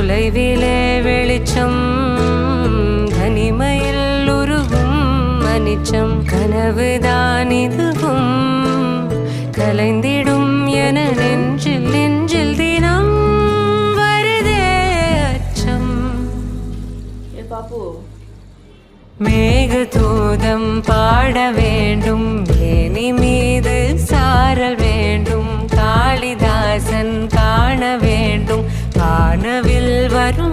தொலைவிலே வெளிச்சம் தனிமையில் உருகும் அனிச்சம் கனவுதான் இதுவும் கலைந்திடும் என நெஞ்சில் நெஞ்சில் தினம் வருதே அச்சம். மேகதூதம் பாட வேண்டும் மேனி மீது சாரல் வேண்டும் காளிதாசன் காண வேண்டும் வானவில் வரும்